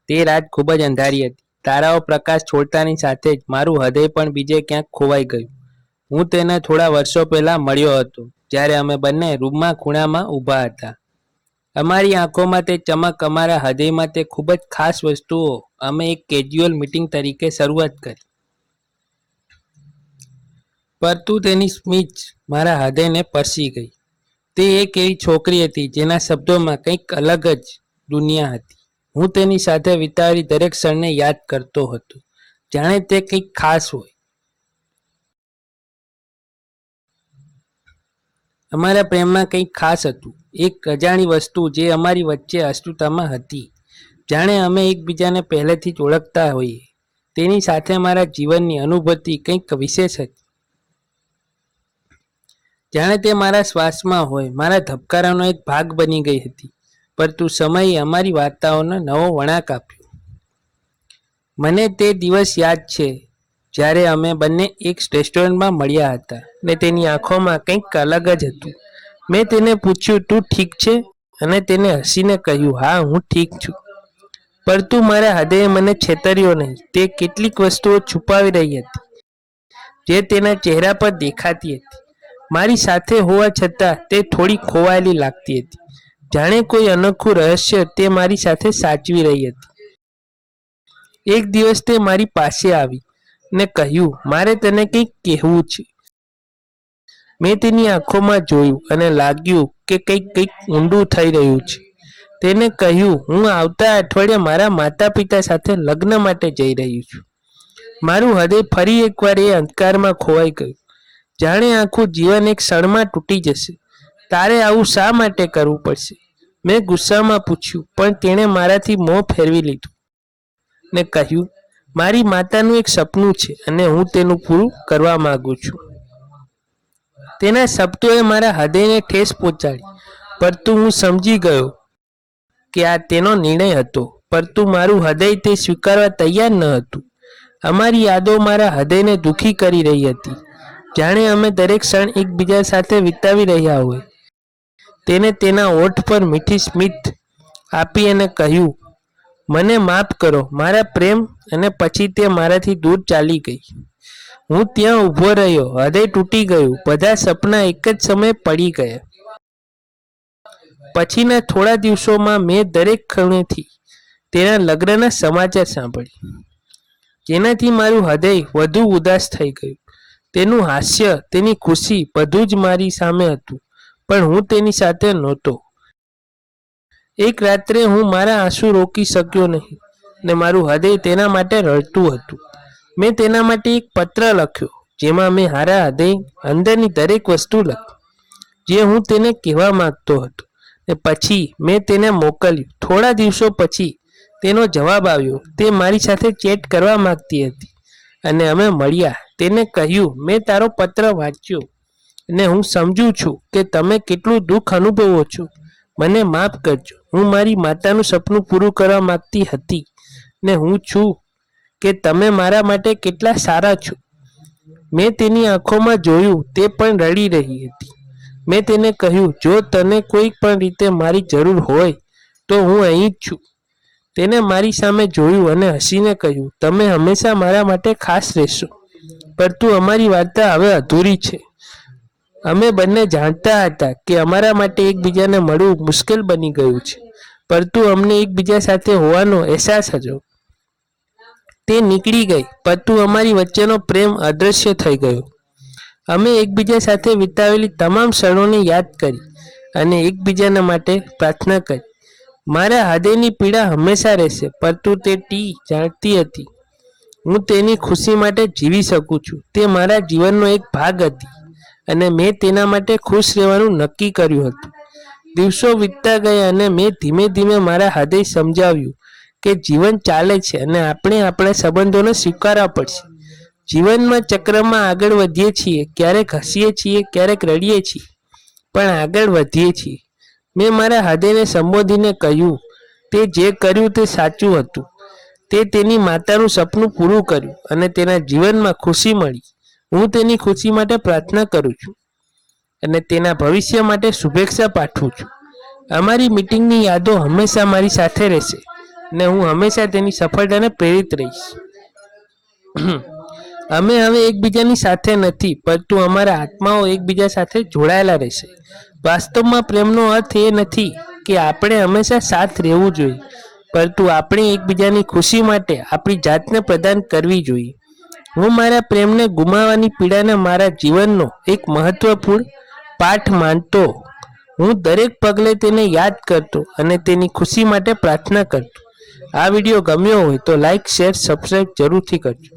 તે રાત ખૂબ જ અંધારી હતી. તારાઓ પ્રકાશ છોડતાની સાથે જ મારું હૃદય પણ બીજે ક્યાંક ખોવાઈ ગયું. હું તેને થોડા વર્ષો પહેલા મળ્યો હતો, જ્યારે અમે બંને રૂમમાં ખૂણામાં ઊભા હતા. અમારી આંખોમાં તે ચમક, અમારા હૃદયમાં તે ખૂબ જ ખાસ વસ્તુઓ. અમે એક કેઝ્યુઅલ મીટિંગ તરીકે શરૂઆત કરી, પરંતુ તેની સ્મિત મારા હૃદયને સ્પર્શી ગઈ. તે એક એવી છોકરી હતી જેના શબ્દોમાં કંઈક અલગ જ દુનિયા હતી. હું તેની સાથે વિતાવેલી દરેક ક્ષણને યાદ કરતો હતો, જાણે તે કંઈક ખાસ હોય. અમારા પ્રેમમાં કંઈક ખાસ હતું, એક અજાણી વસ્તુ જે અમારી વચ્ચે અસ્તુતામાં હતી, જાણે અમે એકબીજાને પહેલેથી જ ઓળખતા હોઈએ. તેની સાથે મારા જીવનની અનુભૂતિ કંઈક વિશેષ હતી, જાણે તે મારા શ્વાસમાં હોય, મારા ધબકારાનો એક ભાગ બની ગઈ હતી. પરંતુ સમયે અમારી વાર્તાઓને નવો વળાંક આપ્યો. મને તે દિવસ યાદ છે જ્યારે અમે બંને એક રેસ્ટોરન્ટમાં મળ્યા હતા અને તેની આંખોમાં કંઈક અલગ જ હતું. મેં તેને પૂછ્યું, તું ઠીક છે? અને તેને હસીને કહ્યું, હા, હું ઠીક છું. પરંતુ મારા હૃદયે મને છેતર્યો નહીં. તે કેટલીક વસ્તુઓ છુપાવી રહી હતી જે તેના ચહેરા પર દેખાતી હતી. મારી સાથે હોવા છતાં તે થોડી ખોવાયેલી લાગતી હતી, જાણે કોઈ અનોખું રહસ્ય તે મારી સાથે સાચવી રહી હતી. એક દિવસ તે મારી પાસે આવી ને કહ્યું, મારે તને કંઈક કહેવું છે. મેં તેની આંખોમાં જોયું અને લાગ્યું કે કંઈક ઊંડું થઈ રહ્યું છે. તેને કહ્યું, હું આવતા અઠવાડિયે મારા માતા પિતા સાથે લગ્ન માટે જઈ રહ્યું છું. મારું હૃદય ફરી એકવાર એ અંધકારમાં ખોવાઈ ગયું, જાણે આખું જીવન એક ક્ષણમાં તૂટી જશે. તારે આવું શા માટે કરવું પડશે? મેં ગુસ્સામાં પૂછ્યું, પણ તેણે મારાથી મોં ફેરવી લીધું ને કહ્યું, મારી માતાનું એક સપનું છે અને હું તેનું પૂરું કરવા માંગુ છું. તેના શબ્દોએ મારા હૃદયને ઠેસ પહોંચાડી, પરંતુ હું સમજી ગયો કે આ તેનો નિર્ણય હતો, પરંતુ મારું હૃદય તે સ્વીકારવા તૈયાર ન હતું. અમારી યાદો મારા હૃદયને દુઃખી કરી રહી હતી, જાણે અમે દરેક ક્ષણ એકબીજા સાથે વિતાવી રહ્યા હોય. તેને તેના હોઠ પર મીઠી સ્મિત આપી અને કહ્યું, મને માફ કરો મારા પ્રેમ. અને પછી તે મારાથી દૂર ચાલી ગઈ. હું ત્યાં ઊભો રહ્યો, હૃદય તૂટી ગયું, બધા સપના એક જ સમયે પડી ગયા. પછીના થોડા દિવસોમાં મેં દરેક ખૂણેથી તેના લગ્નના સમાચાર સાંભળ્યા, જેનાથી મારું હૃદય વધુ ઉદાસ થઈ ગયું. તેનું હાસ્ય, તેની ખુશી, બધું જ મારી સામે હતું, પણ હું તેની સાથે નહોતો. એક રાત્રે હું મારા આંસુ રોકી શક્યો નહીં ને મારું હૃદય તેના માટે રડતું હતું. મેં તેના માટે એક પત્ર લખ્યો, જેમાં મેં મારા હૃદય અંદરની દરેક વસ્તુ લખી જે હું તેને કહેવા માંગતો હતો. ને પછી મેં તેને મોકલ્યું. થોડા દિવસો પછી તેનો જવાબ આવ્યો. તે મારી સાથે ચેટ કરવા માંગતી હતી અને અમે મળ્યા. તેને કહ્યું, મેં તારો પત્ર વાંચ્યો અને હું સમજુ છું કે તમે કેટલું દુઃખ અનુભવો છો. મને માફ કરજો. હું મારી માતાનું સપનું પૂરું કરવા માંગતી હતી ને હું છું કે તમે મારા માટે કેટલા સારા છો. મેં તેની આંખોમાં જોયું, તે પણ રડી રહી હતી. મેં તેને કહ્યું, જો તને કોઈ પણ રીતે મારી જરૂર હોય તો હું અહીં જ છું. તેને મારી સામે જોયું અને હસીને કહ્યું, તમે હંમેશા મારા માટે ખાસ રહેશો. પરંતુ અમારી વાર્તા હવે અધૂરી છે. અમે બંને જાણતા હતા કે અમારા માટે એકબીજાને મળવું મુશ્કેલ બની ગયું છે, પરંતુ અમને એકબીજા સાથે હોવાનો અહેસાસ હતો. તે નીકળી ગઈ, પરંતુ અમારી વચ્ચેનો પ્રેમ અદૃશ્ય થઈ ગયો. અમે એકબીજા સાથે વિતાવેલી તમામ ક્ષણોને યાદ કરી અને એકબીજાના માટે પ્રાર્થના કરી. મારા હૃદયની પીડા હંમેશા રહેશે, પરંતુ તે જાણતી હતી હું તેની ખુશી માટે જીવી શકું છું. તે મારા જીવનનો એક ભાગ હતી અને મેં તેના માટે ખુશ રહેવાનું નક્કી કર્યું હતું. દિવસો વીતતા ગયા અને મેં ધીમે ધીમે મારા હૃદય સમજાવ્યું કે જીવન ચાલે છે અને આપણે આપણા સંબંધોને સ્વીકારવા પડશે. જીવનમાં ચક્રમાં આગળ વધીએ છીએ, ક્યારેક હસીએ છીએ, ક્યારેક રડીએ છીએ, પણ આગળ વધીએ છીએ. મેં મારા હૃદયને સંબોધીને કહ્યું, તે જે કર્યું તે સાચું હતું. તે તેની માતાનું સપનું પૂરું કર્યું અને તેના જીવનમાં ખુશી મળી. હું તેની ખુશી માટે પ્રાર્થના કરું છું અને તેના ભવિષ્ય માટે શુભેચ્છા પાઠવું છું. અમારી મીટિંગની યાદો હંમેશા મારી સાથે રહેશે ને હું હંમેશા તેની સફળતાને પ્રેરિત રહીશ. અમે હવે એકબીજાની સાથે નથી, પરંતુ અમારા આત્માઓ એકબીજા સાથે જોડાયેલા રહેશે. વાસ્તવમાં પ્રેમનો અર્થ એ નથી કે આપણે હંમેશા સાથ રહેવું જોઈએ, પરંતુ આપણે એકબીજાની ખુશી માટે આપણી જાતને પ્રદાન કરવી જોઈએ. હું મારા પ્રેમને ગુમાવવાની પીડાને મારા જીવનનો એક મહત્વપૂર્ણ પાઠ માનતો. હું દરેક પગલે તેને યાદ કરતો અને તેની ખુશી માટે પ્રાર્થના કરતો. આ વિડીયો ગમ્યો હોય તો લાઈક, શેર, સબસ્ક્રાઈબ જરૂરથી કરજો.